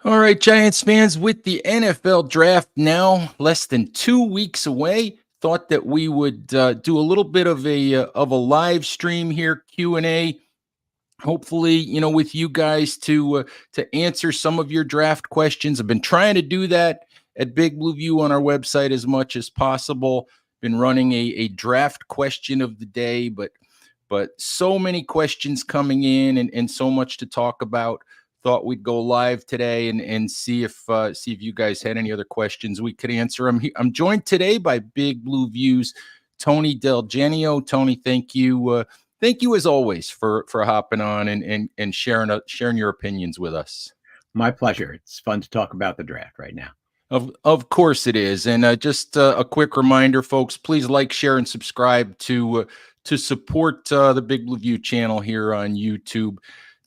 All right, Giants fans, with the NFL draft now less than 2 weeks away, thought that we would do a little bit of a live stream here, Q&A. Hopefully, with you guys to answer some of your draft questions. I've been trying to do that at Big Blue View on our website as much as possible. Been running a draft question of the day, but so many questions coming in and so much to talk about. Thought we'd go live today and see if you guys had any other questions we could answer. I'm joined today by Big Blue View's Tony DelGenio. Tony, thank you. Thank you as always for hopping on and sharing your opinions with us. My pleasure. It's fun to talk about the draft right now. Of course it is. And just a quick reminder, folks, please like, share, and subscribe to support the Big Blue View channel here on YouTube.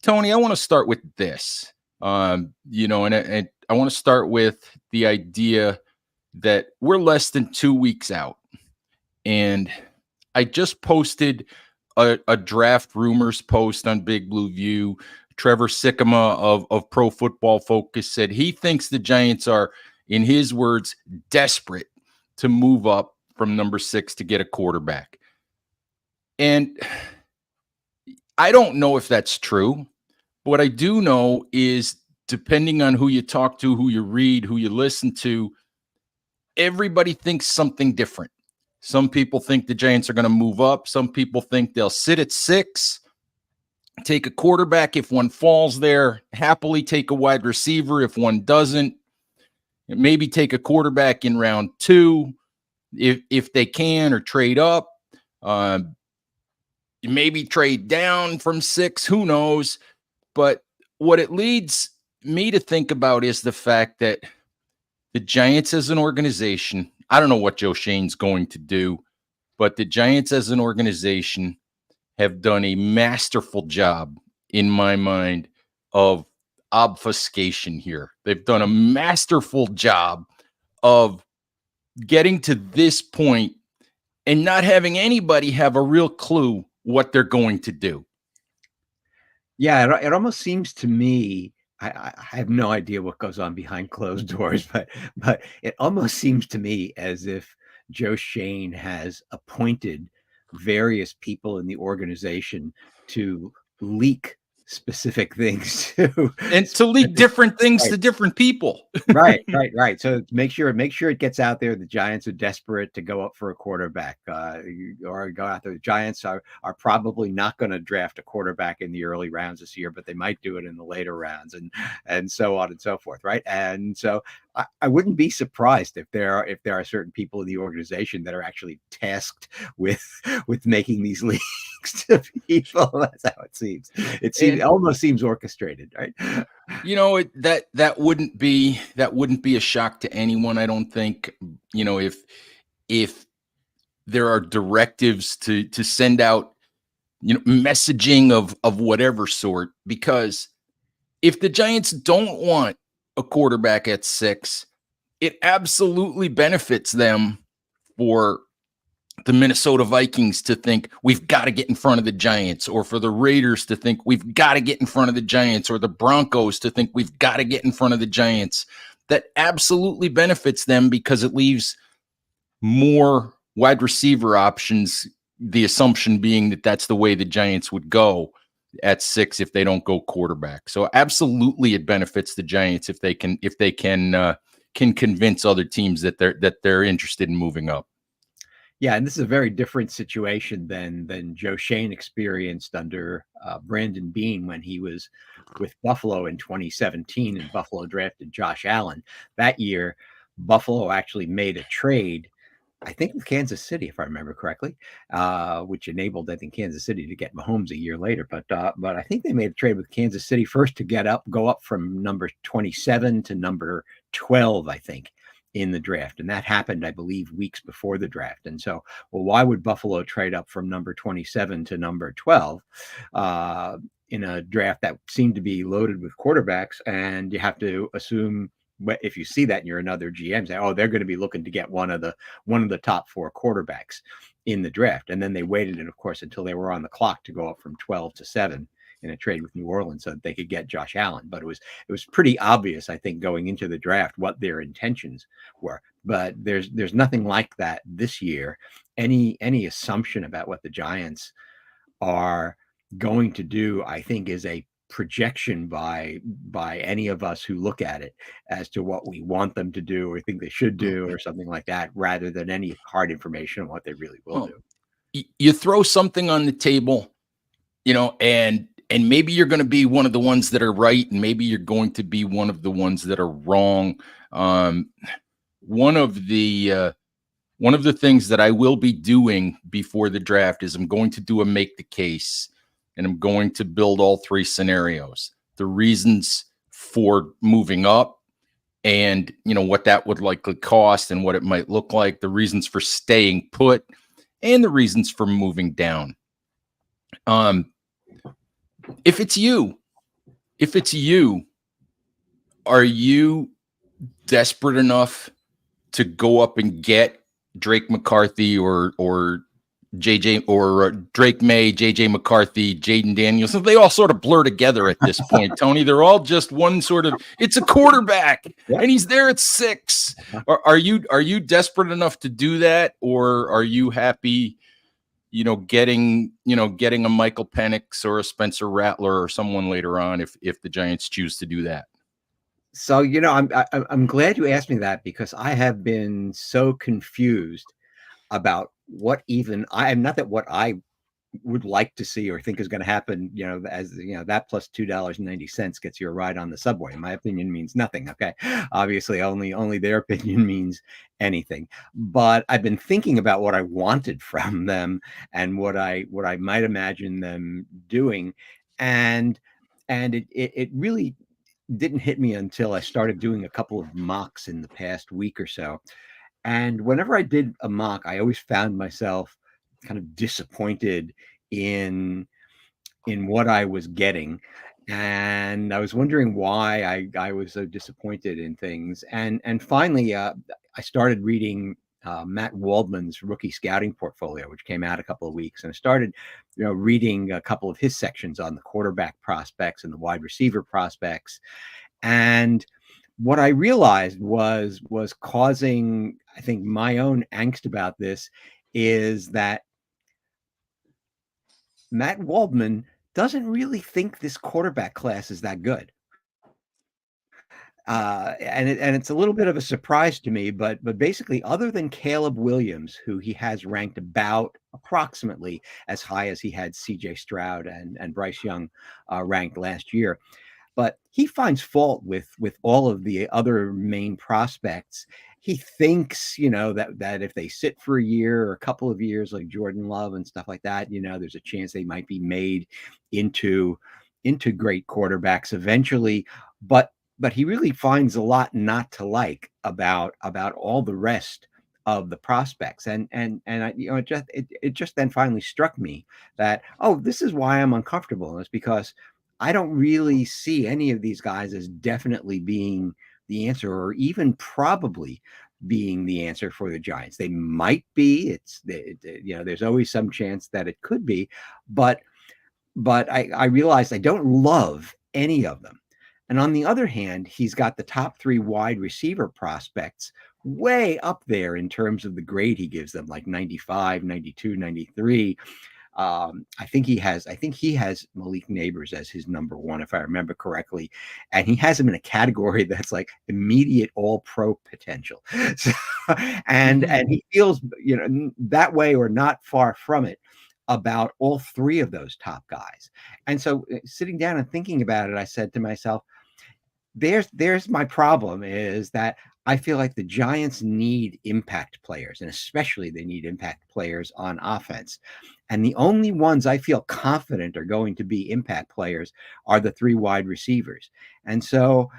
Tony, I want to start with this. And I want to start with the idea that we're less than 2 weeks out. And I just posted a draft rumors post on Big Blue View. Trevor Sikkema of Pro Football Focus said he thinks the Giants are, in his words, desperate to move up from number 6 to get a quarterback. And I don't know if that's true. What I do know is, depending on who you talk to, who you read, who you listen to, everybody thinks something different. Some people think the Giants are going to move up. Some people think they'll sit at 6, take a quarterback if one falls there, happily take a wide receiver if one doesn't, maybe take a quarterback in round 2 if they can, or trade up, maybe trade down from 6, who knows. But what it leads me to think about is the fact that the Giants as an organization, I don't know what Joe Shane's going to do, but the Giants as an organization have done a masterful job, in my mind, of obfuscation here. They've done a masterful job of getting to this point and not having anybody have a real clue what they're going to do. Yeah, it almost seems to me, I have no idea what goes on behind closed doors, but it almost seems to me as if Joe Shane has appointed various people in the organization to leak specific things and to leak different things to different people. Right. So make sure it gets out there. The Giants are desperate to go up for a quarterback, or go out there. The Giants are probably not going to draft a quarterback in the early rounds this year, but they might do it in the later rounds, and so on and so forth. Right. And so I wouldn't be surprised if there are certain people in the organization that are actually tasked with making these leaks to people. That's how it seems. It almost seems orchestrated, right? That wouldn't be a shock to anyone, I don't think. If there are directives to send out messaging of whatever sort, because if the Giants don't want a quarterback at 6, it absolutely benefits them for the Minnesota Vikings to think we've got to get in front of the Giants, or for the Raiders to think we've got to get in front of the Giants, or the Broncos to think we've got to get in front of the Giants. That absolutely benefits them because it leaves more wide receiver options, the assumption being that that's the way the Giants would go at 6 if they don't go quarterback. So absolutely it benefits the Giants if they can convince other teams that they're interested in moving up. Yeah, and this is a very different situation than Joe Shane experienced under Brandon Beane when he was with Buffalo in 2017, and Buffalo drafted Josh Allen. That year, Buffalo actually made a trade, I think with Kansas City, if I remember correctly, which enabled, I think, Kansas City to get Mahomes a year later. But I think they made a trade with Kansas City first to go up from number 27 to number 12, I think, in the draft. And that happened, I believe, weeks before the draft. And so, well, why would Buffalo trade up from number 27 to number 12 in a draft that seemed to be loaded with quarterbacks? And you have to assume, if you see that and you're another GM, say, oh, they're going to be looking to get one of the top 4 quarterbacks in the draft. And then they waited, and of course, until they were on the clock to go up from 12 to 7 in a trade with New Orleans so that they could get Josh Allen. But it was pretty obvious, I think, going into the draft what their intentions were. But there's nothing like that this year. Any assumption about what the Giants are going to do, I think, is a projection by any of us who look at it as to what we want them to do or think they should do or something like that, rather than any hard information on what they really will Well, do. you throw something on the table, and maybe you're going to be one of the ones that are right, and maybe you're going to be one of the ones that are wrong. One of the things that I will be doing before the draft is I'm going to do a make the case, and I'm going to build all three scenarios: the reasons for moving up, and what that would likely cost and what it might look like, the reasons for staying put, and the reasons for moving down. If it's you, are you desperate enough to go up and get Drake McCarthy or JJ or Drake May, JJ McCarthy, Jaden Daniels? They all sort of blur together at this point, Tony. They're all just one sort of, it's a quarterback, and he's there at 6. Are you desperate enough to do that, or are you happy, getting a Michael Penix or a Spencer Rattler or someone later on if the Giants choose to do that? So, I'm glad you asked me that, because I have been so confused about what I would like to see or think is going to happen, that plus $2.90 gets you a ride on the subway. In my opinion, means nothing. Okay. Obviously, only their opinion means anything. But I've been thinking about what I wanted from them and what I might imagine them doing. And it really didn't hit me until I started doing a couple of mocks in the past week or so. And whenever I did a mock, I always found myself kind of disappointed in what I was getting. And I was wondering why I was so disappointed in things. And finally, I started reading Matt Waldman's rookie scouting portfolio, which came out a couple of weeks. And I started, reading a couple of his sections on the quarterback prospects and the wide receiver prospects. And what I realized was causing, I think, my own angst about this, is that Matt Waldman doesn't really think this quarterback class is that good. And it's a little bit of a surprise to me, but basically, other than Caleb Williams, who he has ranked about approximately as high as he had C.J. Stroud and Bryce Young ranked last year, but he finds fault with all of the other main prospects. He thinks, that if they sit for a year or a couple of years, like Jordan Love and stuff like that, there's a chance they might be made into great quarterbacks eventually. But he really finds a lot not to like about all the rest of the prospects. And I, it just then finally struck me that, oh, this is why I'm uncomfortable. And it's because I don't really see any of these guys as definitely being the answer, or even probably being the answer for the Giants. They might be. There's always some chance that it could be, but I realized I don't love any of them. And on the other hand, he's got the top 3 wide receiver prospects way up there in terms of the grade he gives them, like 95, 92, 93. I think he has Malik Neighbors as his number 1, if I remember correctly, and he has him in a category that's like immediate all-pro potential. So, and he feels that way, or not far from it, about all 3 of those top guys. And so, sitting down and thinking about it, I said to myself, there's my problem, is that I feel like the Giants need impact players, and especially they need impact players on offense. And the only ones I feel confident are going to be impact players are the 3 wide receivers. And so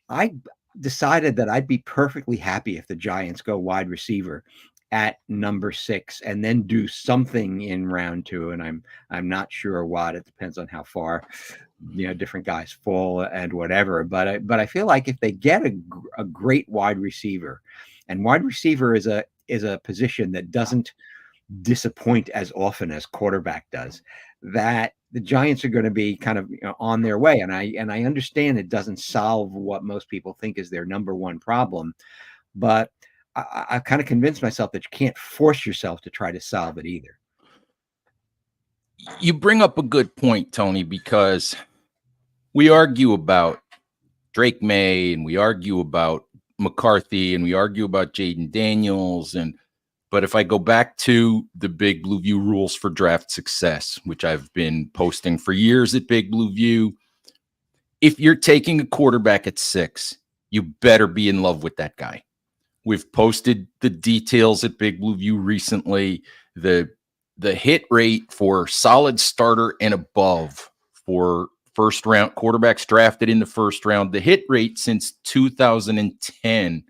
I decided that I'd be perfectly happy if the Giants go wide receiver at number 6 and then do something in round 2. And I'm not sure what. It depends on how far different guys fall and whatever. But I feel like if they get a great wide receiver, and wide receiver is a position that doesn't disappoint as often as quarterback does, that the Giants are going to be kind of, on their way. And I understand it doesn't solve what most people think is their number one problem, but I've kind of convinced myself that you can't force yourself to try to solve it either. You bring up a good point, Tony, because we argue about Drake May and we argue about McCarthy and we argue about Jaden Daniels. But if I go back to the Big Blue View rules for draft success, which I've been posting for years at Big Blue View, if you're taking a quarterback at 6, you better be in love with that guy. We've posted the details at Big Blue View recently. The hit rate for solid starter and above for first round quarterbacks drafted in the first round, the hit rate since 2010,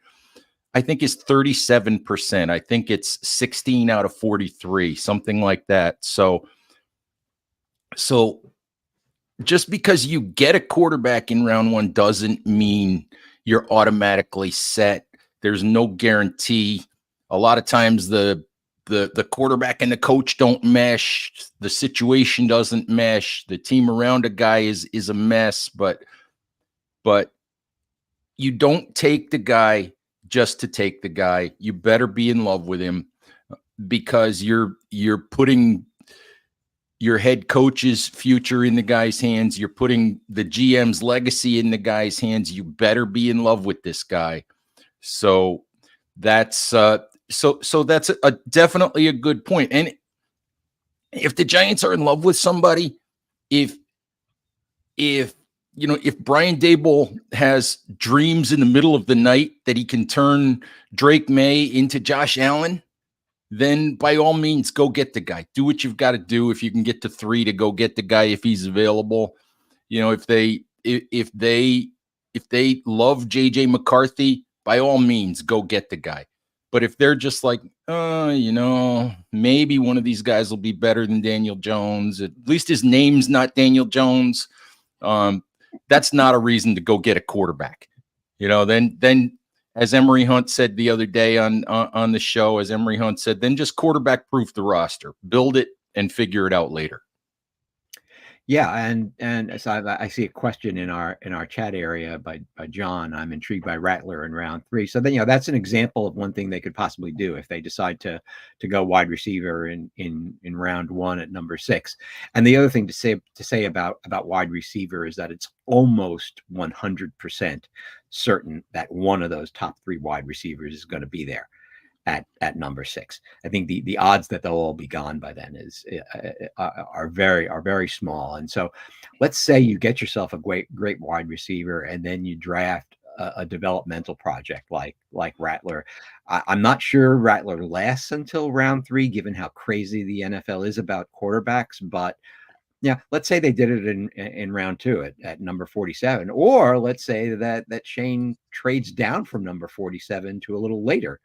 I think, is 37%. I think it's 16 out of 43, something like that. So just because you get a quarterback in round 1 doesn't mean you're automatically set. There's no guarantee. A lot of times the quarterback and the coach don't mesh. The situation doesn't mesh. The team around a guy is a mess, but you don't take the guy just to take the guy. You better be in love with him, because you're putting your head coach's future in the guy's hands. You're putting the GM's legacy in the guy's hands. You better be in love with this guy. So that's that's definitely a good point. And if the Giants are in love with somebody, if Brian Daboll has dreams in the middle of the night that he can turn Drake May into Josh Allen, then by all means, go get the guy. Do what you've got to do. If you can get to 3, to go get the guy if he's available. If they love JJ McCarthy, by all means, go get the guy. But if they're just like, maybe one of these guys will be better than Daniel Jones, at least his name's not Daniel Jones, that's not a reason to go get a quarterback. Then as Emery Hunt said the other day on the show, then just quarterback proof the roster, build it and figure it out later. Yeah, and so I see a question in our chat area by John. I'm intrigued by Rattler in round 3. So then, that's an example of one thing they could possibly do if they decide to go wide receiver in round 1 at number 6. And the other thing to say about wide receiver is that it's almost 100% certain that one of those top 3 wide receivers is going to be there at number 6. I think the odds that they'll all be gone by then are very small. And so let's say you get yourself a great wide receiver, and then you draft a developmental project like Rattler. I'm not sure Rattler lasts until round 3, given how crazy the NFL is about quarterbacks. But yeah, let's say they did it in round 2 at number 47, or let's say that Shane trades down from number 47 to a little later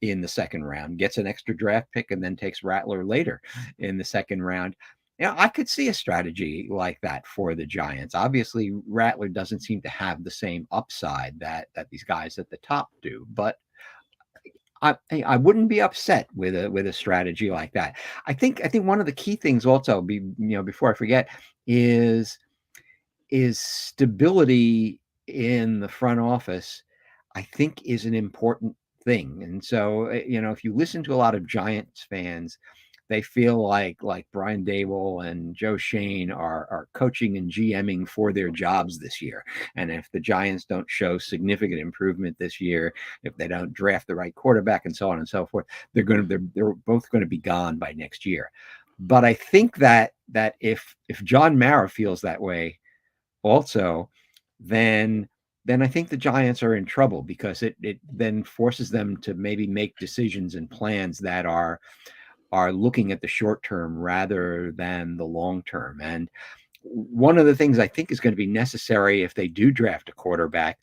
in the second round, gets an extra draft pick, and then takes Rattler later in the second round. I could see a strategy like that for the Giants. Obviously, Rattler doesn't seem to have the same upside that these guys at the top do, but I wouldn't be upset with a strategy like that. I think one of the key things also, before I forget, is stability in the front office. I think is an important thing. And so, if you listen to a lot of Giants fans, they feel like Brian Daboll and Joe Shane are coaching and GMing for their jobs this year. And if the Giants don't show significant improvement this year, if they don't draft the right quarterback and so on and so forth, they're both going to be gone by next year. But I think that if John Mara feels that way also, then I think the Giants are in trouble, because it then forces them to maybe make decisions and plans that are looking at the short term rather than the long term. And one of the things I think is going to be necessary if they do draft a quarterback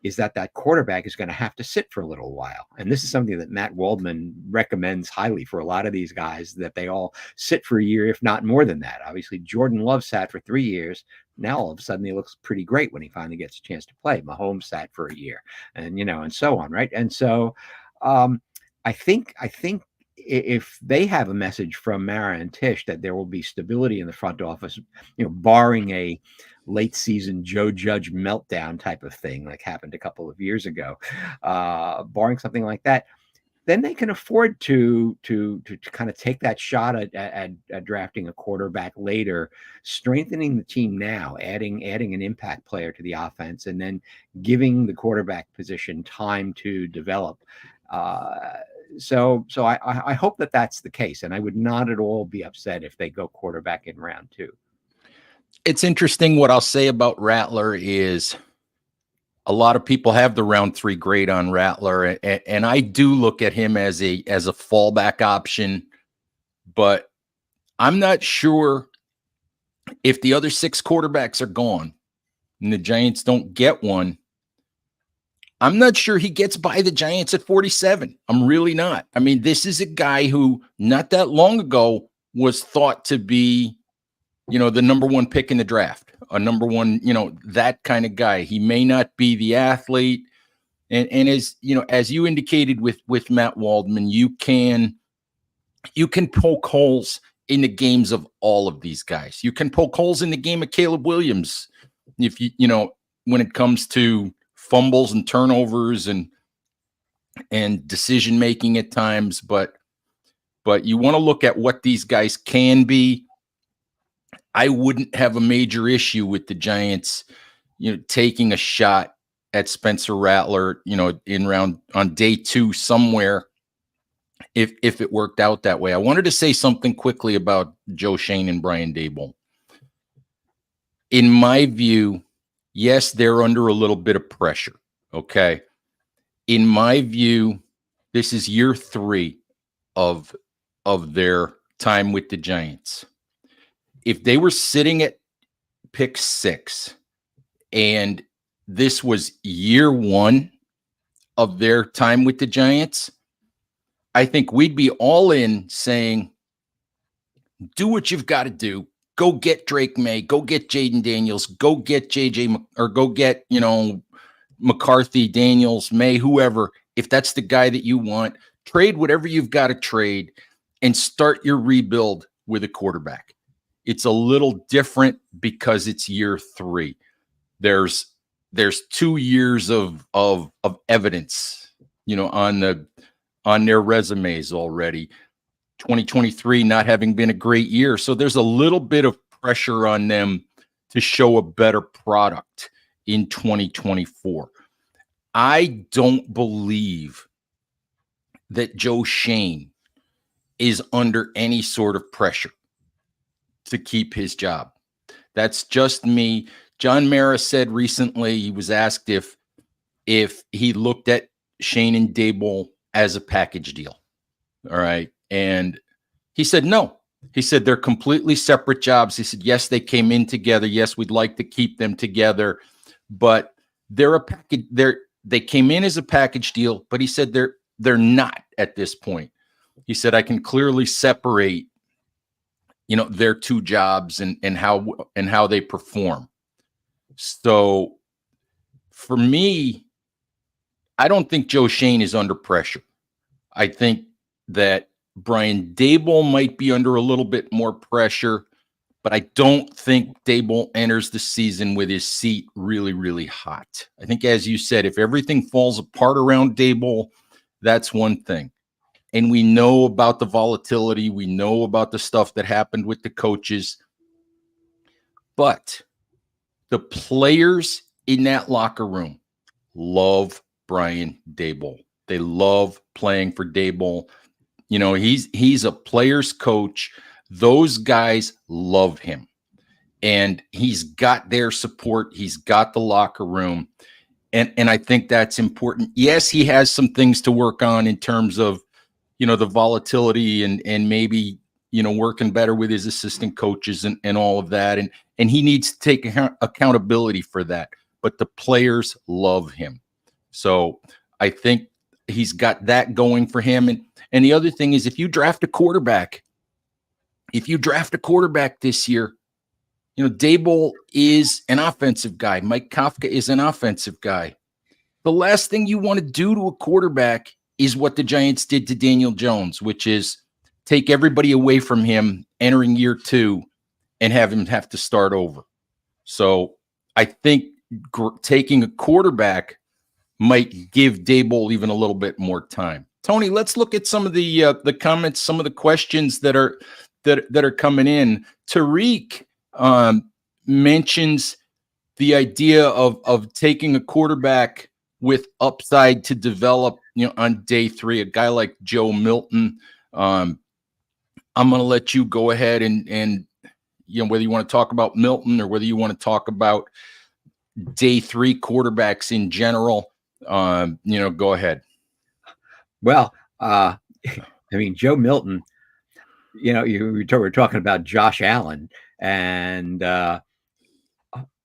is that quarterback is going to have to sit for a little while. And this is something that Matt Waldman recommends highly for a lot of these guys, that they all sit for a year, if not more than that. Obviously, Jordan Love sat for 3 years. Now all of a sudden he looks pretty great when he finally gets a chance to play. Mahomes sat for a year, and and so on, right? And so I think if they have a message from Mara and Tisch that there will be stability in the front office, barring a late season Joe Judge meltdown type of thing like happened a couple of years ago, barring something like that, then they can afford to kind of take that shot at drafting a quarterback later, strengthening the team now, adding an impact player to the offense, and then giving the quarterback position time to develop. So I hope that that's the case, and I would not at all be upset if they go quarterback in round 2. It's interesting. What I'll say about Rattler is a lot of people have the round 3 grade on Rattler, and I do look at him as a fallback option, but I'm not sure if the other 6 quarterbacks are gone and the Giants don't get one. I'm not sure he gets by the Giants at 47. I'm really not. I mean, this is a guy who not that long ago was thought to be, the number 1 pick in the draft, a number 1, that kind of guy. He may not be the athlete. And as you indicated with Matt Waldman, you can poke holes in the games of all of these guys. You can poke holes in the game of Caleb Williams if when it comes to fumbles and turnovers and decision making at times, but you want to look at what these guys can be. I wouldn't have a major issue with the Giants, taking a shot at Spencer Rattler, in round on day 2 somewhere, if it worked out that way. I wanted to say something quickly about Joe Schoen and Brian Daboll. In my view, yes, they're under a little bit of pressure. Okay. In my view, this is year 3 of their time with the Giants. If they were sitting at pick 6 and this was year 1 of their time with the Giants, I think we'd be all in saying, do what you've got to do. Go get Drake May, go get Jaden Daniels, go get go get, McCarthy, Daniels, May, whoever. If that's the guy that you want, trade whatever you've got to trade and start your rebuild with a quarterback. It's a little different because it's year 3. There's 2 years of evidence, on their resumes already. 2023 not having been a great year. So there's a little bit of pressure on them to show a better product in 2024. I don't believe that Joe Schoen is under any sort of pressure to keep his job. That's just me. John Mara said recently, he was asked if he looked at Schoen and Daboll as a package deal. All right. And he said, no. He said they're completely separate jobs. He said, yes, they came in together. Yes, we'd like to keep them together, but they're a package. They came in as a package deal, but he said they're not at this point. He said, I can clearly separate, their 2 jobs and how they perform. So for me, I don't think Joe Schoen is under pressure. I think that Brian Daboll might be under a little bit more pressure, but I don't think Daboll enters the season with his seat really, really hot. I think, as you said, if everything falls apart around Daboll, that's one thing. And we know about the volatility. We know about the stuff that happened with the coaches. But the players in that locker room love Brian Daboll. They love playing for Daboll. He's a player's coach. Those guys love him. And he's got their support. He's got the locker room. And I think that's important. Yes, he has some things to work on in terms of, the volatility and maybe, working better with his assistant coaches and all of that. And he needs to take accountability for that. But the players love him. So I think he's got that going for him. And the other thing is, if you draft a quarterback this year, Daboll is an offensive guy. Mike Kafka is an offensive guy. The last thing you want to do to a quarterback is what the Giants did to Daniel Jones, which is take everybody away from him entering year 2 and have him have to start over. So I think taking a quarterback might give Daboll even a little bit more time. Tony, let's look at some of the comments, some of the questions that are coming in. Tariq mentions the idea of taking a quarterback with upside to develop, on day 3, a guy like Joe Milton. I'm going to let you go ahead and whether you want to talk about Milton or whether you want to talk about day 3 quarterbacks in general, go ahead. Well, I mean, Joe Milton, we're talking about Josh Allen, and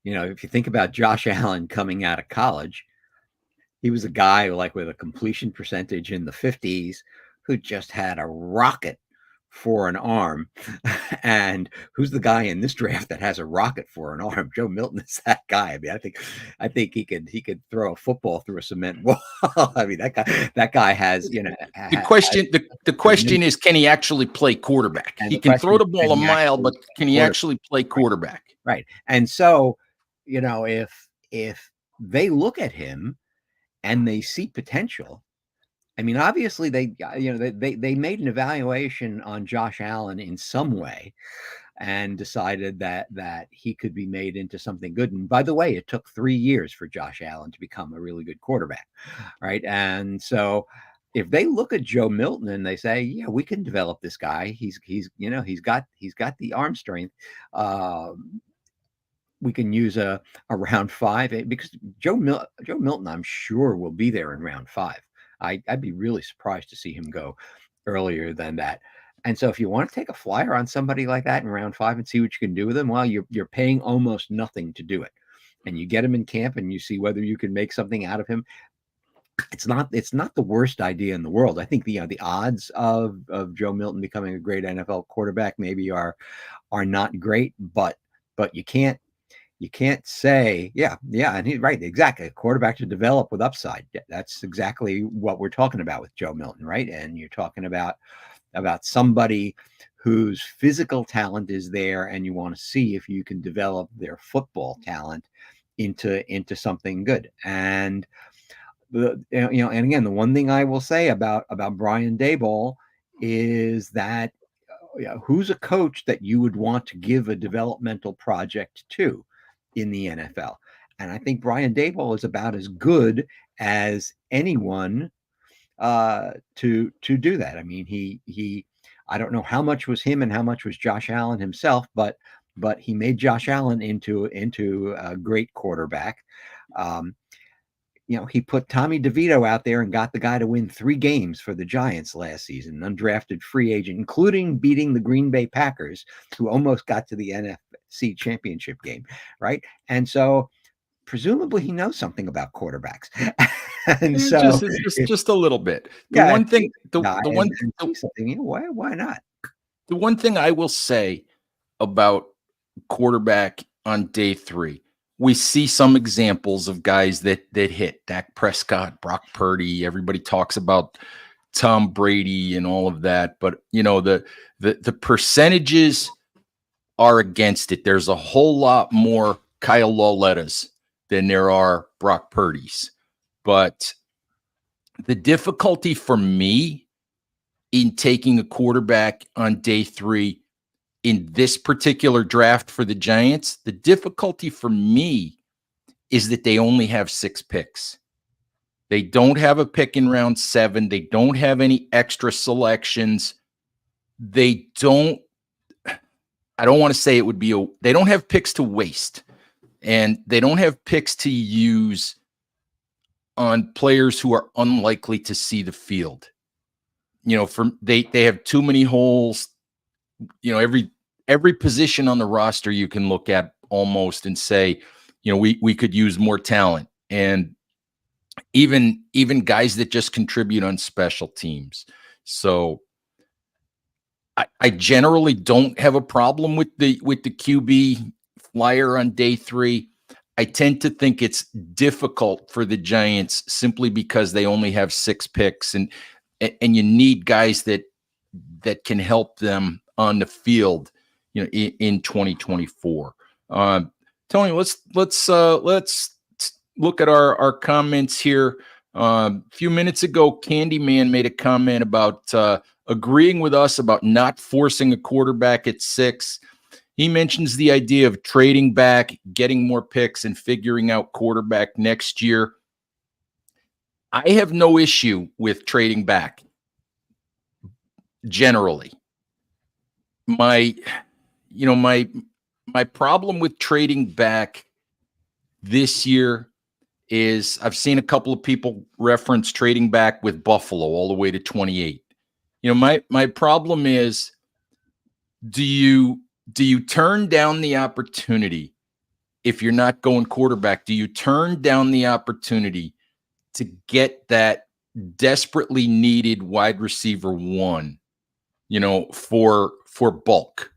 if you think about Josh Allen coming out of college, he was a guy with a completion percentage in the 50s who just had a rocket for an arm. And who's the guy in this draft that has a rocket for an arm? Joe Milton is that guy. I mean, I think he could throw a football through a cement wall. I mean, that guy has, the question is, can he actually play quarterback? He can throw the ball a mile, but can he actually play quarterback? Right. And so, if they look at him and they see potential, I mean, obviously they made an evaluation on Josh Allen in some way and decided that he could be made into something good. And by the way, it took 3 years for Josh Allen to become a really good quarterback, right? And so if they look at Joe Milton and they say, yeah, we can develop this guy. He's got the arm strength. We can use a round 5, because Joe Milton, I'm sure, will be there in round 5. I'd be really surprised to see him go earlier than that. And so if you want to take a flyer on somebody like that in round 5 and see what you can do with him, well, you're paying almost nothing to do it. And you get him in camp and you see whether you can make something out of him. It's not the worst idea in the world. I think the odds of Joe Milton becoming a great NFL quarterback maybe are not great, but you can't say, yeah, and he's right, exactly, a quarterback to develop with upside. That's exactly what we're talking about with Joe Milton, right? And you're talking about somebody whose physical talent is there, and you want to see if you can develop their football talent into something good. And and again, the one thing I will say about Brian Daboll is that who's a coach that you would want to give a developmental project to in the NFL? And I think Brian Daboll is about as good as anyone to do that. I mean, he I don't know how much was him and how much was Josh Allen himself, but he made Josh Allen into a great quarterback. He put Tommy DeVito out there and got the guy to win 3 games for the Giants last season, undrafted free agent, including beating the Green Bay Packers, who almost got to the NFC Championship game, right? And so presumably he knows something about quarterbacks. And so just a little bit. Why not? The one thing I will say about quarterback on day 3, we see some examples of guys that hit. Dak Prescott, Brock Purdy. Everybody talks about Tom Brady and all of that, but the percentages are against it. There's a whole lot more Kyle Laulettas than there are Brock Purdy's. But the difficulty for me in taking a quarterback on day 3 in this particular draft for the Giants, the difficulty for me is that they only have 6 picks. They don't have a pick in round 7. They don't have any extra selections. I don't want to say it would be they don't have picks to waste, and they don't have picks to use on players who are unlikely to see the field. They have too many holes. Every position on the roster you can look at almost and say, we could use more talent, and even guys that just contribute on special teams. So I generally don't have a problem with the QB flyer on day 3. I tend to think it's difficult for the Giants simply because they only have 6 picks, and you need guys that can help them on the field, in 2024. Tony, let's look at our comments here. A few minutes ago, Candyman made a comment about agreeing with us about not forcing a quarterback at 6. He mentions the idea of trading back, getting more picks, and figuring out quarterback next year. I have no issue with trading back generally. My problem with trading back this year is I've seen a couple of people reference trading back with Buffalo all the way to 28. My problem is, do you turn down the opportunity if you're not going quarterback? Do you turn down the opportunity to get that desperately needed wide receiver 1, for bulk,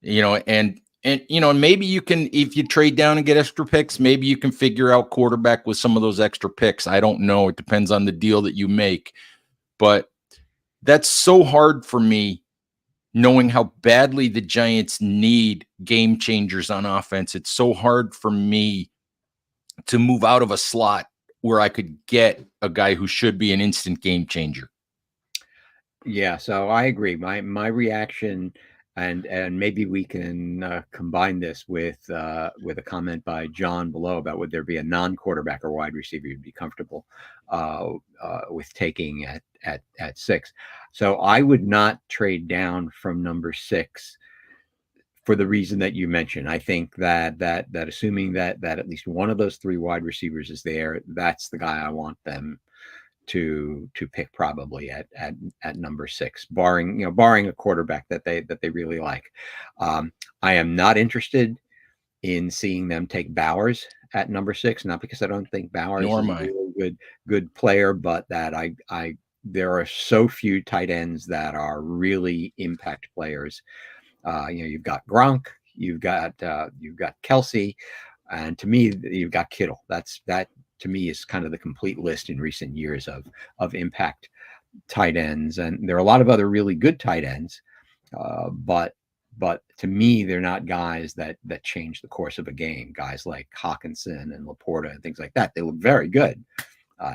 and maybe you can, if you trade down and get extra picks, maybe you can figure out quarterback with some of those extra picks. I don't know. It depends on the deal that you make, but that's so hard for me, knowing how badly the Giants need game changers on offense. It's so hard for me to move out of a slot where I could get a guy who should be an instant game changer. Yeah, so I agree. My reaction, and maybe we can combine this with a comment by John below about would there be a non-quarterback or wide receiver you'd be comfortable with taking at 6. So I would not trade down from number 6 for the reason that you mentioned. I think that assuming that at least one of those 3 wide receivers is there, that's the guy I want them to pick probably at number 6, barring a quarterback that they really like. I am not interested in seeing them take Bowers at number 6, not because I don't think Bowers is a really good player, but that there are so few tight ends that are really impact players. You've got Gronk, you've got Kelsey, and to me, you've got Kittle. That to me is kind of the complete list in recent years of impact tight ends. And there are a lot of other really good tight ends, but to me, they're not guys that change the course of a game. Guys like Hawkinson and Laporta and things like that. They look very good.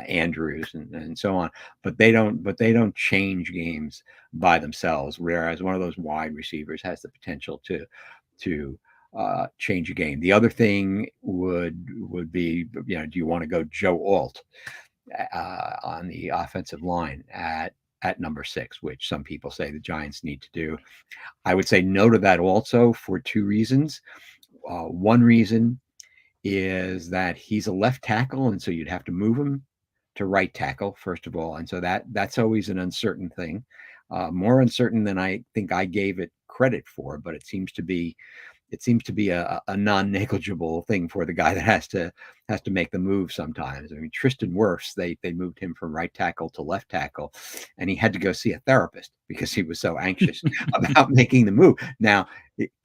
Andrews and so on, but they don't change games by themselves. Whereas one of those wide receivers has the potential to change a game. The other thing would be, do you want to go Joe Alt on the offensive line at number 6, which some people say the Giants need to do? I would say no to that also for 2 reasons. One reason is that he's a left tackle, and so you'd have to move him to right tackle, first of all. And so that's always an uncertain thing, more uncertain than I think I gave it credit for, but it seems to be a non-negligible thing for the guy that has to make the move sometimes. I mean, Tristan Wirfs, they moved him from right tackle to left tackle, and he had to go see a therapist because he was so anxious about making the move. Now,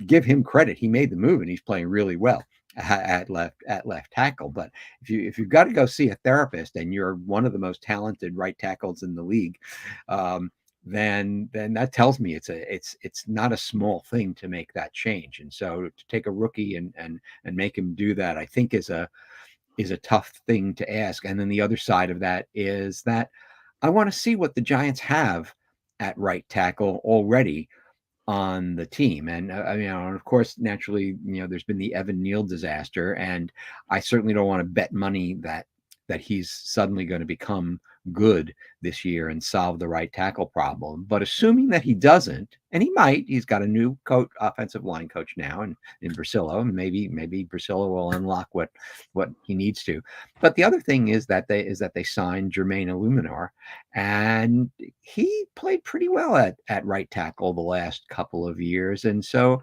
give him credit. He made the move and he's playing really well at left tackle. But if you've got to go see a therapist and you're one of the most talented right tackles in the league, then that tells me it's not a small thing to make that change. And so to take a rookie and make him do that, I think is a tough thing to ask. And then the other side of that is that I want to see what the Giants have at right tackle already on the team. And of course, naturally, there's been the Evan Neal disaster, and I certainly don't want to bet money that he's suddenly going to become good this year and solve the right tackle problem. But assuming that he doesn't, and he might, he's got a new offensive line coach now in Brasillo, and maybe Brasillo will unlock what he needs to. But the other thing is that they signed Jermaine Illuminor, and he played pretty well at right tackle the last couple of years. And so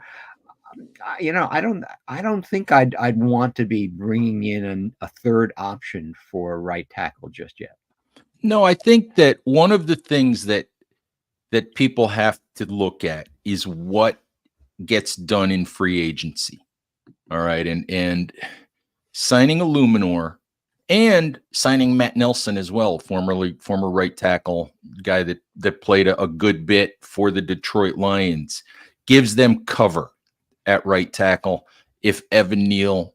I don't think I'd want to be bringing in a third option for right tackle just yet. No, I think that one of the things that people have to look at is what gets done in free agency. All right. And signing a Luminor, and signing Matt Nelson as well, former right tackle guy that played a good bit for the Detroit Lions, gives them cover at right tackle if Evan Neal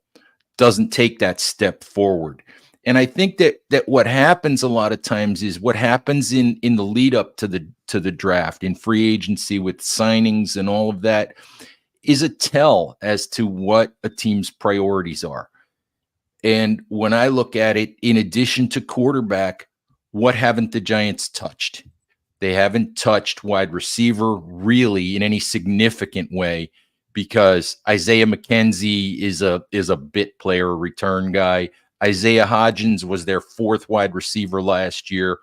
doesn't take that step forward. And I think that what happens a lot of times is what happens in the lead up to the draft, in free agency with signings and all of that, is a tell as to what a team's priorities are. And when I look at it, in addition to quarterback, what haven't the Giants touched? They haven't touched wide receiver really in any significant way, because Isaiah McKenzie is a bit player, a return guy. Isaiah Hodgins was their fourth wide receiver last year.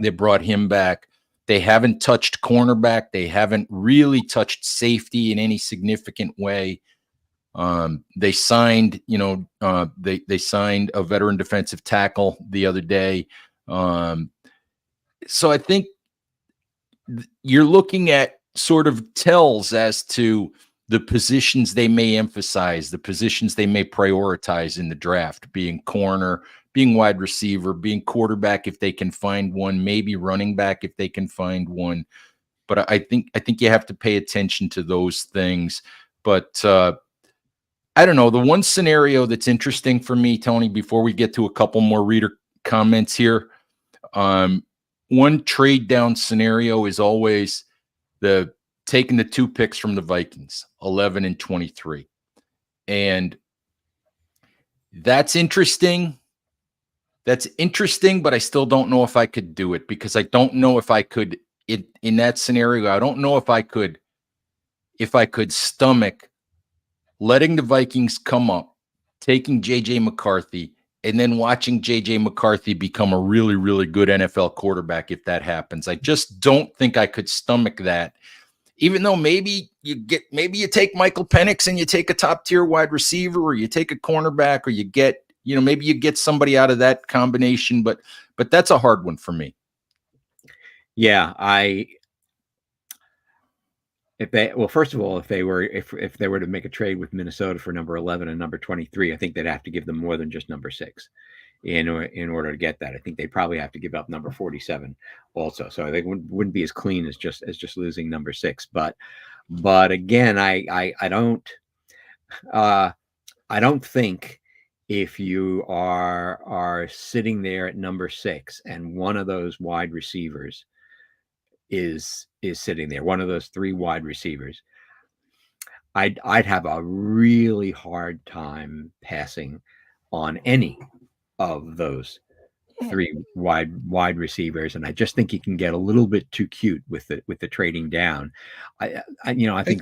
They brought him back. They haven't touched cornerback. They haven't really touched safety in any significant way. They signed, they signed a veteran defensive tackle the other day. So I think you're looking at sort of tells as to the positions they may emphasize, the positions they may prioritize in the draft, being corner, being wide receiver, being quarterback if they can find one, maybe running back if they can find one. But I think you have to pay attention to those things. But I don't know. The one scenario that's interesting for me, Tony, before we get to a couple more reader comments here, one trade down scenario is always the taking the 2 picks from the Vikings, 11 and 23. And that's interesting. That's interesting, but I still don't know if I could do it, because I don't know if I could in that scenario. I don't know if I could stomach letting the Vikings come up, taking J.J. McCarthy, and then watching J.J. McCarthy become a really, really good NFL quarterback if that happens. I just don't think I could stomach that, even though maybe you take Michael Penix and you take a top-tier wide receiver, or you take a cornerback, or you get, maybe you get somebody out of that combination, but that's a hard one for me. Yeah, first of all, if they were to make a trade with Minnesota for number 11 and number 23, I think they'd have to give them more than just number 6 in order to get that. I think they'd probably have to give up number 47 also. So they wouldn't be as clean as just losing number 6. But again, I don't think, if you are sitting there at number 6 and one of those wide receivers is sitting there, one of those 3 wide receivers, I'd have a really hard time passing on any of those 3 wide receivers. And I just think you can get a little bit too cute with the trading down. I think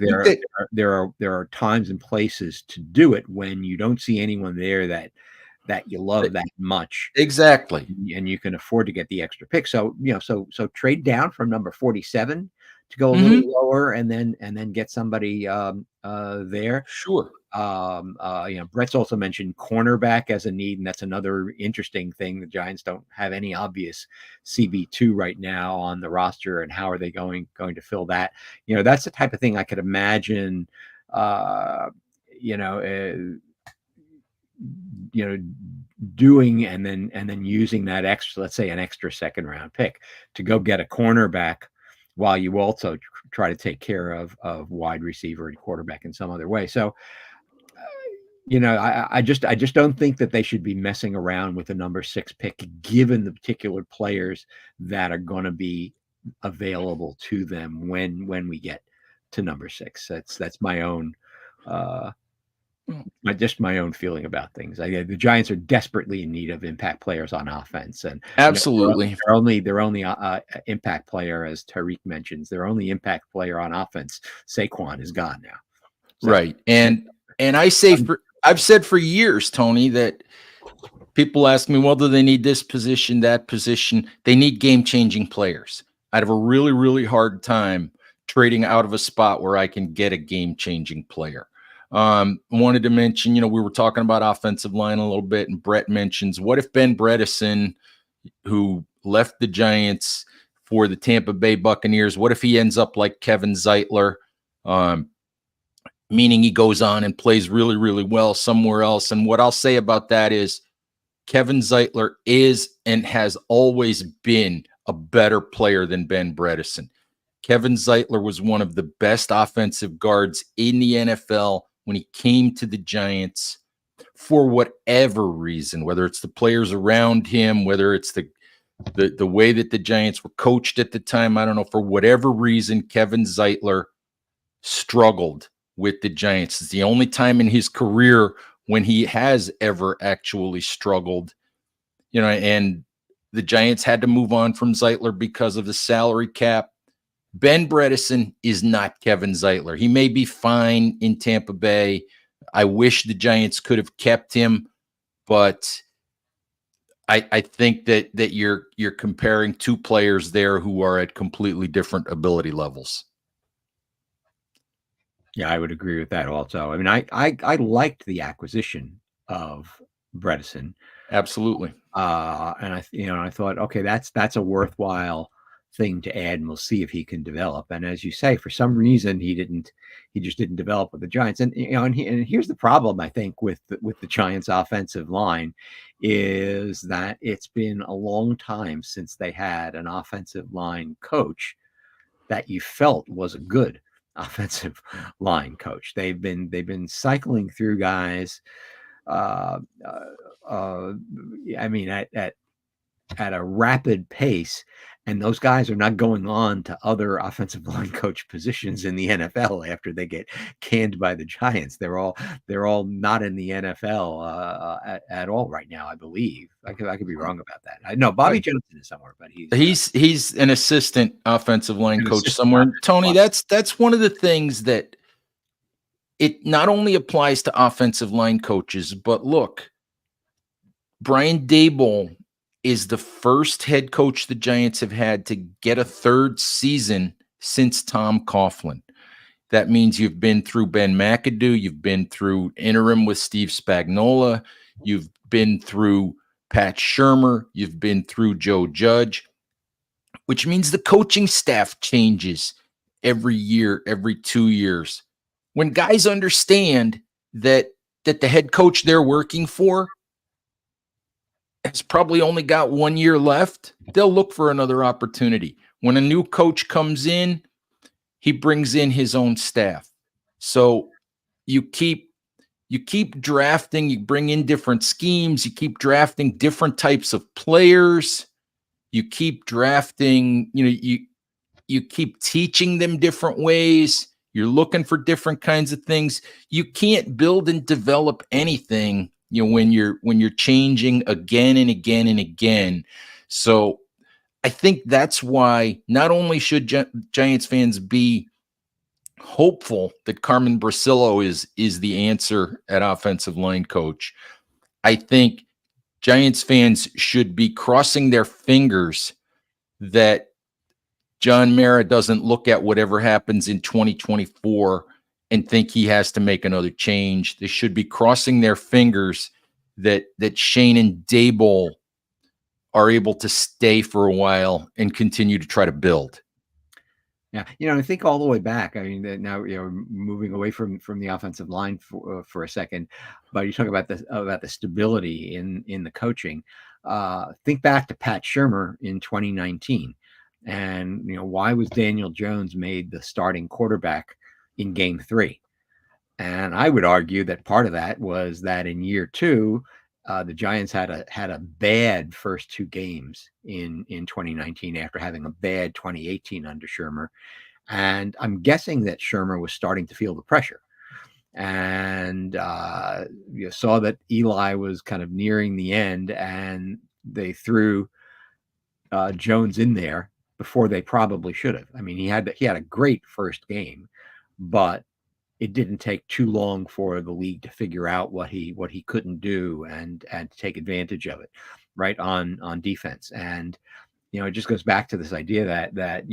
there are times and places to do it when you don't see anyone there that you love that much. Exactly. And you can afford to get the extra pick. So, so trade down from number 47 to go a little lower, and then get somebody there. Sure. Brett's also mentioned cornerback as a need, and that's another interesting thing. The Giants don't have any obvious CB2 right now on the roster, and how are they going to fill that? That's the type of thing I could imagine, doing, and then using that extra, let's say an extra second round pick, to go get a cornerback while you also try to take care of wide receiver and quarterback in some other way. So, I just don't think that they should be messing around with the number 6 pick, given the particular players that are going to be available to them when we get to number 6. That's my own my own feeling about things. The Giants are desperately in need of impact players on offense, and absolutely, their only impact player, as Tariq mentions, their only impact player on offense, Saquon, is gone now. So, right, and I've said for years, Tony, that people ask me, well, do they need this position, that position? They need game-changing players. I'd have a really, really hard time trading out of a spot where I can get a game-changing player. Wanted to mention, we were talking about offensive line a little bit, and Brett mentions, what if Ben Bredeson, who left the Giants for the Tampa Bay Buccaneers, what if he ends up like Kevin Zeitler? meaning he goes on and plays really, really well somewhere else. And what I'll say about that is Kevin Zeitler is and has always been a better player than Ben Bredesen. Kevin Zeitler was one of the best offensive guards in the NFL when he came to the Giants for whatever reason, whether it's the players around him, whether it's the way that the Giants were coached at the time. I don't know. For whatever reason, Kevin Zeitler struggled with the Giants. It's the only time in his career when he has ever actually struggled, and the Giants had to move on from Zeitler because of the salary cap. Ben Bredesen is not Kevin Zeitler. He may be fine in Tampa Bay. I wish the Giants could have kept him, but I think that you're comparing two players there who are at completely different ability levels. Yeah, I would agree with that also. I mean, I liked the acquisition of Bredesen. Absolutely. And I thought, okay, that's a worthwhile thing to add, and we'll see if he can develop. And as you say, for some reason he just didn't develop with the Giants. And and here's the problem, I think, with the Giants offensive line, is that it's been a long time since they had an offensive line coach that you felt was a good offensive line coach. They've been cycling through guys. Uh, I mean, at a rapid pace, and those guys are not going on to other offensive line coach positions in the NFL after they get canned by the Giants. They're all not in the NFL at all right now, I believe. I could be wrong about that. I know Bobby Johnson is somewhere, but he's an assistant offensive line coach somewhere. Tony, that's one of the things that it not only applies to offensive line coaches, but look, Brian Daboll is the first head coach the Giants have had to get a third season since Tom Coughlin. That means you've been through Ben McAdoo, you've been through interim with Steve Spagnuolo, you've been through Pat Shurmur, you've been through Joe Judge, which means the coaching staff changes every year, every 2 years. When guys understand that the head coach they're working for has probably only got 1 year left, they'll look for another opportunity. When a new coach comes in, he brings in his own staff. So you keep drafting, you bring in different schemes, you keep drafting different types of players, you keep drafting, you keep teaching them different ways, you're looking for different kinds of things. You can't build and develop anything when you're changing again and again and again. So I think that's why not only should Giants fans be hopeful that Carmen Bracillo is the answer at offensive line coach, I think Giants fans should be crossing their fingers that John Mara doesn't look at whatever happens in 2024 and think he has to make another change. They should be crossing their fingers that Shane and Daboll are able to stay for a while and continue to try to build. Yeah, I think all the way back. I mean, now moving away from the offensive line for a second, but you talk about the stability in the coaching. Think back to Pat Shurmur in 2019, and why was Daniel Jones made the starting quarterback in Game 3? And I would argue that part of that was that in year 2, the Giants had a bad first 2 games in 2019 after having a bad 2018 under Shurmur, and I'm guessing that Shurmur was starting to feel the pressure, and you saw that Eli was kind of nearing the end, and they threw Jones in there before they probably should have. I mean, he had a great first game, but it didn't take too long for the league to figure out what he couldn't do and to take advantage of it, right, on defense. And it just goes back to this idea that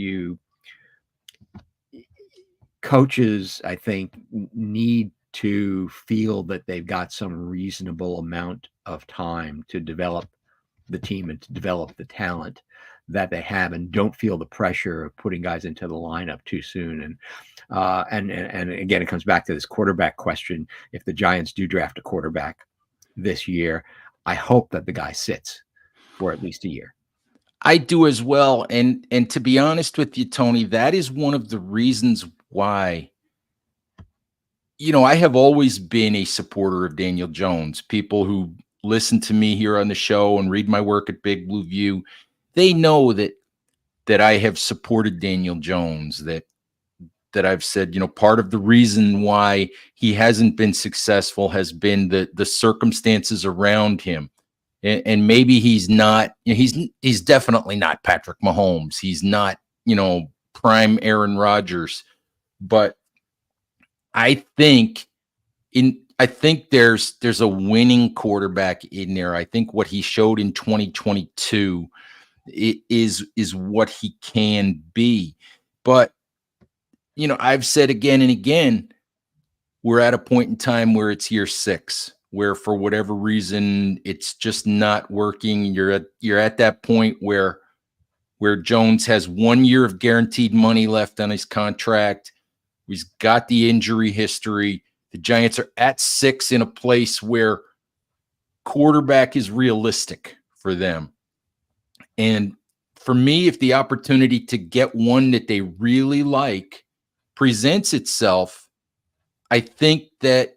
coaches, I think, need to feel that they've got some reasonable amount of time to develop the team and to develop the talent that they have, and don't feel the pressure of putting guys into the lineup too soon. And again, it comes back to this quarterback question. If the Giants do draft a quarterback this year, I hope that the guy sits for at least a year. I do as well. And to be honest with you, Tony, that is one of the reasons why, I have always been a supporter of Daniel Jones. People who listen to me here on the show and read my work at Big Blue View, they know that I have supported Daniel Jones, that I've said, part of the reason why he hasn't been successful has been the circumstances around him. And maybe he's not, he's definitely not Patrick Mahomes. He's not, prime Aaron Rodgers. But I think there's a winning quarterback in there. I think what he showed in 2022 is what he can be. But I've said again and again, we're at a point in time where it's year 6, where for whatever reason it's just not working. You're at that point where Jones has 1 year of guaranteed money left on his contract. He's got the injury history. The Giants are at 6 in a place where quarterback is realistic for them. And for me, if the opportunity to get one that they really like presents itself, I think that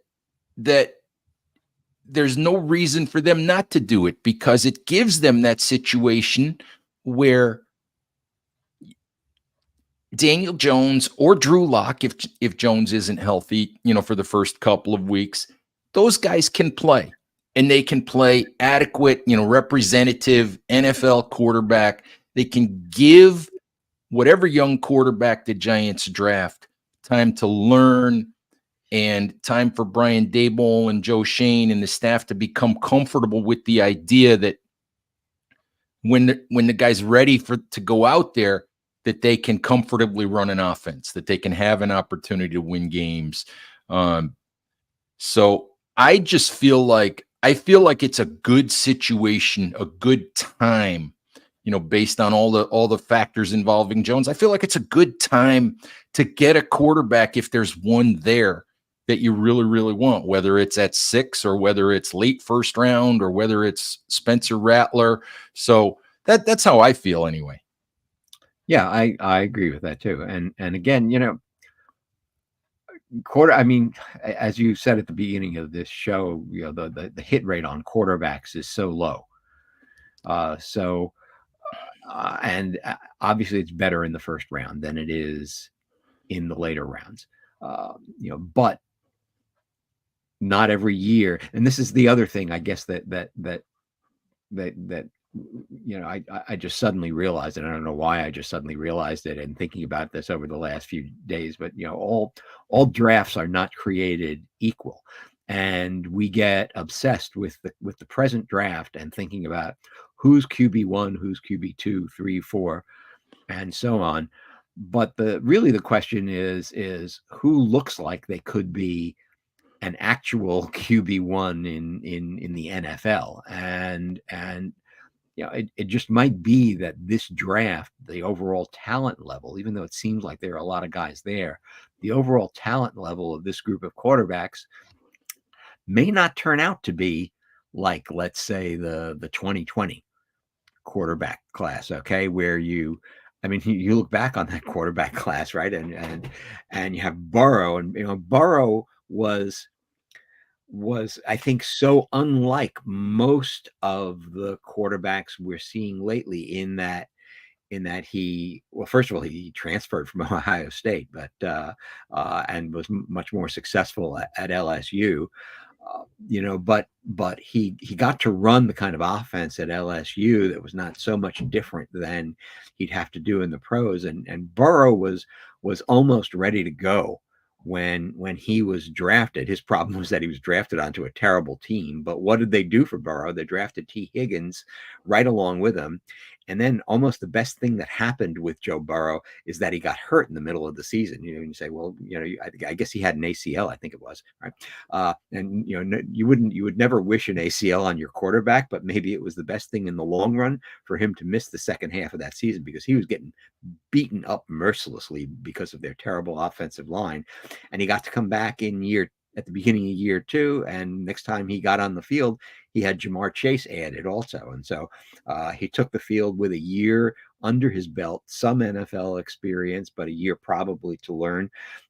there's no reason for them not to do it, because it gives them that situation where Daniel Jones or Drew Lock, if Jones isn't healthy, for the first couple of weeks, those guys can play, and they can play adequate, representative NFL quarterback. They can give whatever young quarterback the Giants draft time to learn, and time for Brian Daboll and Joe Shane and the staff to become comfortable with the idea that when the guy's ready to go out there, that they can comfortably run an offense, that they can have an opportunity to win games. So I just feel like it's a good situation, a good time, based on all the factors involving Jones. I feel like it's a good time to get a quarterback if there's one there that you really, really want, whether it's at 6 or whether it's late first round or whether it's Spencer Rattler. So that's how I feel anyway. Yeah, I agree with that too. And again, as you said at the beginning of this show, the hit rate on quarterbacks is so low. And obviously it's better in the first round than it is in the later rounds. But not every year. And this is the other thing, I guess, that I just suddenly realized it. I don't know why I just suddenly realized it, and thinking about this over the last few days, but all drafts are not created equal. And we get obsessed with the present draft and thinking about who's QB1, who's QB2, 3, 4, and so on. But the question is who looks like they could be an actual QB1 in the NFL. And it just might be that this draft, the overall talent level, even though it seems like there are a lot of guys there, the overall talent level of this group of quarterbacks may not turn out to be like, let's say, the 2020 quarterback class, okay, where you look back on that quarterback class, right, and you have Burrow, and Burrow was I think so unlike most of the quarterbacks we're seeing lately in that he, well, first of all, he transferred from Ohio State, but and was much more successful at LSU. But he got to run the kind of offense at LSU that was not so much different than he'd have to do in the pros. And Burrow was almost ready to go when he was drafted. His problem was that he was drafted onto a terrible team. But what did they do for Burrow? They drafted T. Higgins right along with him. And then almost the best thing that happened with Joe Burrow is that he got hurt in the middle of the season. And you say, well, I guess he had an ACL, I think it was, right? And you would never wish an ACL on your quarterback, but maybe it was the best thing in the long run for him to miss the second half of that season, because he was getting beaten up mercilessly because of their terrible offensive line. And he got to come back at the beginning of year 2, and next time he got on the field, he had Jamar Chase added also. And so he took the field with a year under his belt, some NFL experience, but a year probably to learn.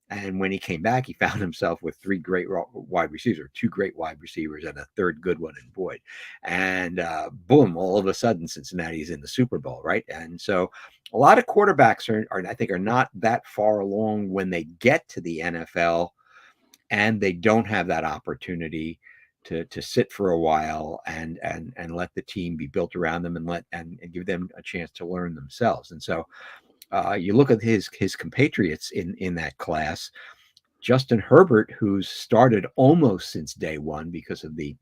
And when he came back, he found himself with 3 great wide receivers, 2 great wide receivers, and a third good one in Boyd. And boom, all of a sudden, Cincinnati's in the Super Bowl, right? And so a lot of quarterbacks I think, are not that far along when they get to the NFL, and they don't have that opportunity to sit for a while and let the team be built around them, and give them a chance to learn themselves. And so you look at his compatriots in that class. Justin Herbert, who's started almost since day one because of the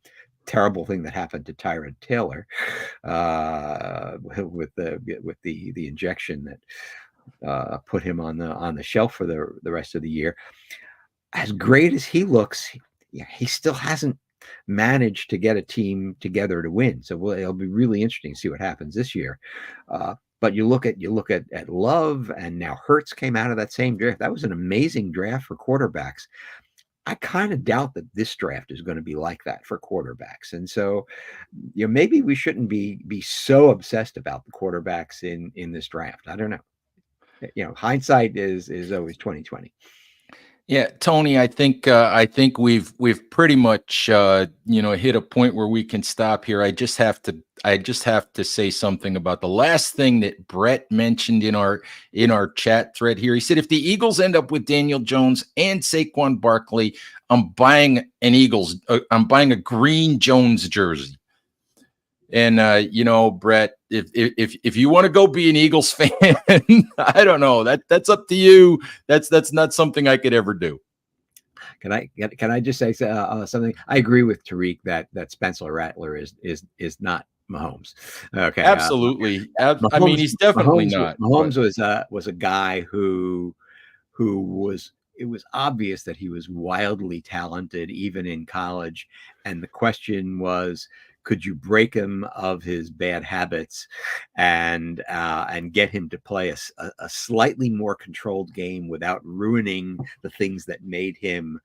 terrible thing that happened to Tyrod Taylor with the injection that put him on the shelf for the rest of the year. As great as he looks, he still hasn't managed to get a team together to win. So it'll be really interesting to see what happens this year. But you look at Love, and now Hurts came out of that same draft. That was an amazing draft for quarterbacks. I kind of doubt that this draft is going to be like that for quarterbacks. And so, maybe we shouldn't be so obsessed about the quarterbacks in this draft. I don't know. Hindsight is always 20/20. Yeah, Tony, I think we've pretty much hit a point where we can stop here. I just have to say something about the last thing that Brett mentioned in our chat thread here. He said, if the Eagles end up with Daniel Jones and Saquon Barkley, I'm buying a green Jones jersey. And Brett, if you want to go be an Eagles fan, I don't know. That's up to you. That's not something I could ever do. Can I just say something? I agree with Tariq that Spencer Rattler is not Mahomes. Okay, absolutely. Mahomes, I mean, he's definitely not. Mahomes was a guy who was. It was obvious that he was wildly talented even in college, and the question was, could you break him of his bad habits and get him to play a slightly more controlled game without ruining the things that made him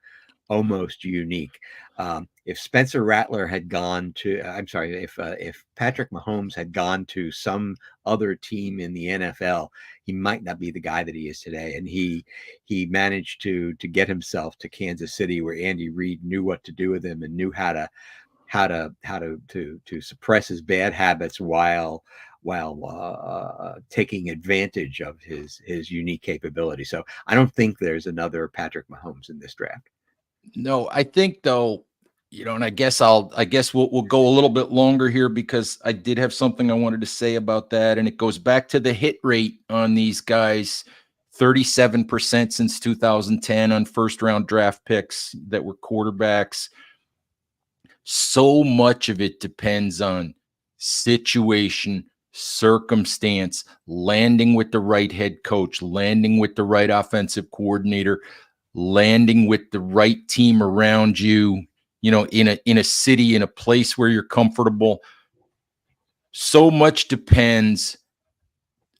almost unique? If Spencer Rattler had gone to, if Patrick Mahomes had gone to some other team in the NFL, he might not be the guy that he is today. And he managed to get himself to Kansas City, where Andy Reid knew what to do with him and knew how to suppress his bad habits while taking advantage of his unique capability. So I don't think there's another Patrick Mahomes in this draft. No, I think though, and I guess we'll go a little bit longer here, because I did have something I wanted to say about that, and it goes back to the hit rate on these guys. 37% since 2010 on first round draft picks that were quarterbacks. So much of it depends on situation, circumstance, landing with the right head coach, landing with the right offensive coordinator, landing with the right team around you, in a city, in a place where you're comfortable. So much depends,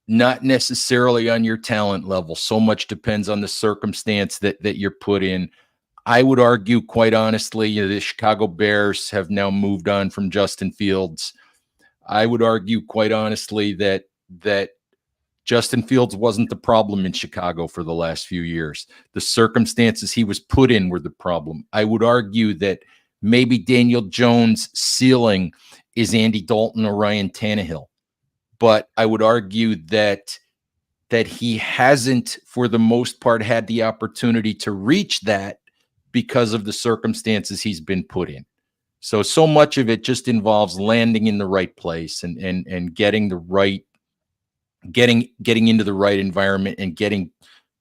not necessarily on your talent level. So much depends on the circumstance that you're put in. I would argue, quite honestly, the Chicago Bears have now moved on from Justin Fields. I would argue, quite honestly, that Justin Fields wasn't the problem in Chicago for the last few years. The circumstances he was put in were the problem. I would argue that maybe Daniel Jones' ceiling is Andy Dalton or Ryan Tannehill. But I would argue that he hasn't, for the most part, had the opportunity to reach that because of the circumstances he's been put in. So much of it just involves landing in the right place and getting into the right environment and getting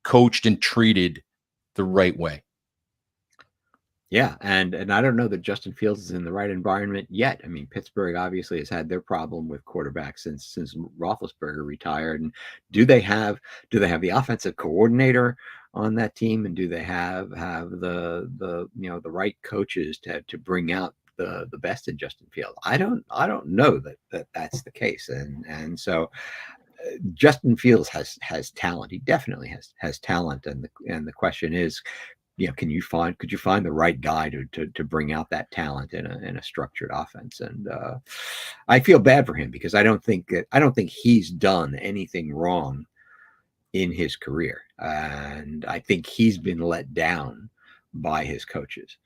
coached and treated the right way. Yeah, and I don't know that Justin Fields is in the right environment yet. I mean, Pittsburgh obviously has had their problem with quarterbacks since Roethlisberger retired. And do they have the offensive coordinator on that team, and do they have the right coaches to bring out the best in Justin Fields? I don't know that's the case, and so Justin Fields has talent. He definitely has talent, and the question is, could you find the right guy to bring out that talent in a structured offense? And I feel bad for him because I don't think he's done anything wrong in his career, and I think he's been let down by his coaches.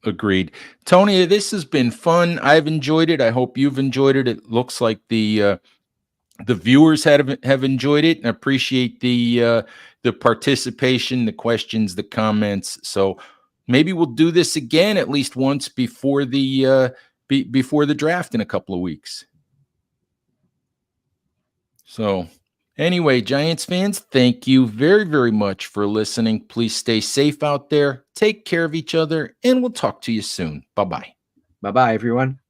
Agreed. Tony, this has been fun. I've enjoyed it. I hope you've enjoyed it. It looks like the viewers have enjoyed it, and appreciate the participation, the questions, the comments. So maybe we'll do this again at least once before before the draft in a couple of weeks. So anyway, Giants fans, thank you very, very much for listening. Please stay safe out there. Take care of each other, and we'll talk to you soon. Bye-bye. Bye bye, everyone.